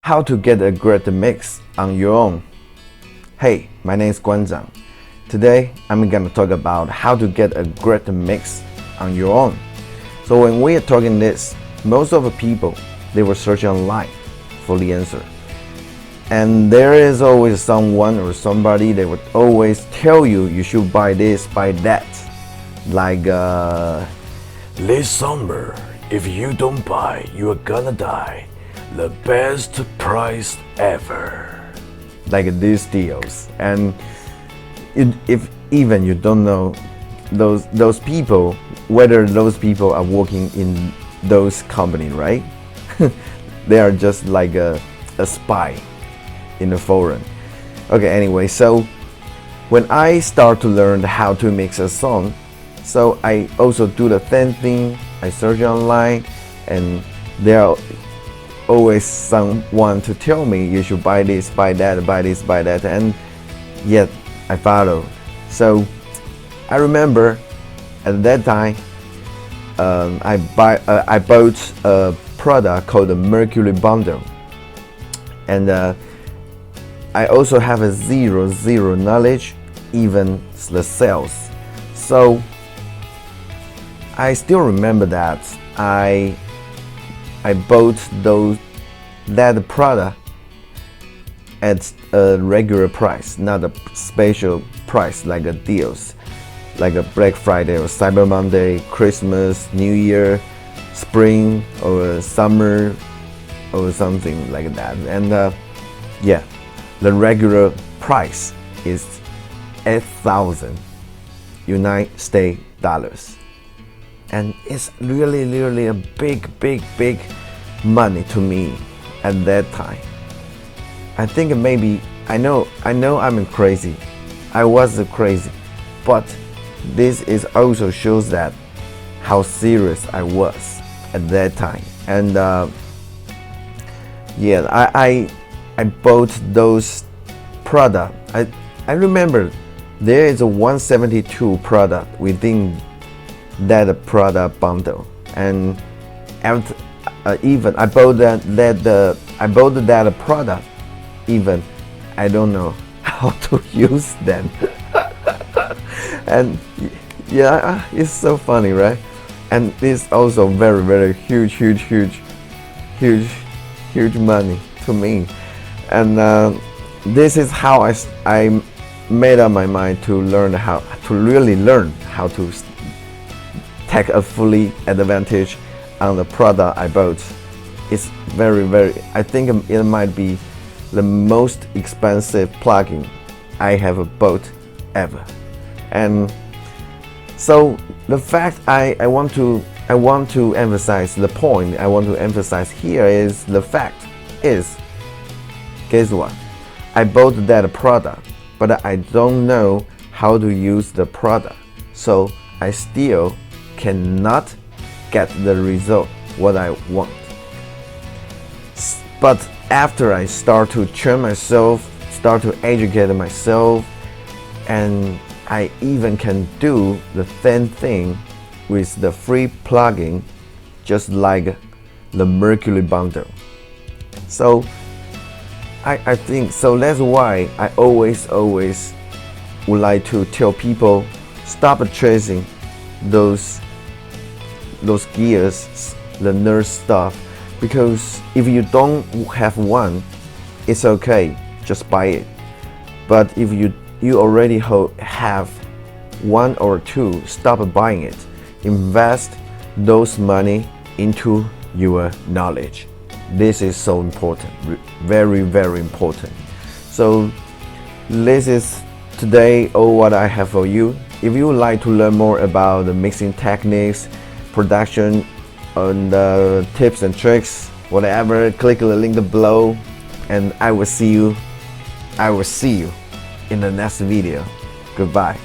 how to get a great mix on your own. Hey, my name is Guan Zhang. Today, I'm gonna talk about how to get a great mix on your own. So when we are talking this, most of the people, they will search online for the answer. And there is always someone or somebody that would always tell you you should buy this, buy that. Like, this summer, if you don't buy, you're gonna die. The best price ever. Like these deals. And if even you don't know those people, whether those people are working in those companies, right? They are just like a spy in the forum. Okay, anyway, so when I start to learn how to mix a song, so I also do the same thing. I search online, and there are always someone to tell me you should buy this, buy that, buy this, buy that, and yet I follow. So I remember at that time I bought a product called the Mercury Bundle, and I also have a zero knowledge, even the sales. So I still remember that I bought that product at a regular price, not a special price like a deals, like a Black Friday or Cyber Monday, Christmas, New Year, spring or summer or something like that. And yeah, the regular price is 8,000 United States dollars. And it's really a big money to me at that time. I think maybe, I know I'm crazy. I was crazy. But this is also shows that how serious I was at that time. And yeah, I bought those product. I remember there is a 172 product within that product bundle, and after, even I bought that product, even I don't know how to use them. And yeah, it's so funny, right? And it's also very huge money to me. And this is how I made up my mind to really learn how to take a fully advantage on the product I bought. It's very, I think it might be the most expensive plugin I have bought ever. And so the fact I want to emphasize, the point I want to emphasize here is the fact is, guess what? I bought that product, but I don't know how to use the product. So I still cannot get the result what I want. But after I start to train myself, start to educate myself, and I even can do the same thing with the free plugin, just like the Mercury Bundle. So I think so. That's why I always would like to tell people, stop chasing those gears, the nerd stuff, because if you don't have one, it's okay, just buy it. But if you already have one or two, stop buying it. Invest those money into your knowledge. This is so important, very important. So this is today all what I have for you. If you would like to learn more about the mixing techniques, production, and tips and tricks, whatever, click the link below, and I will see you in the next video. Goodbye.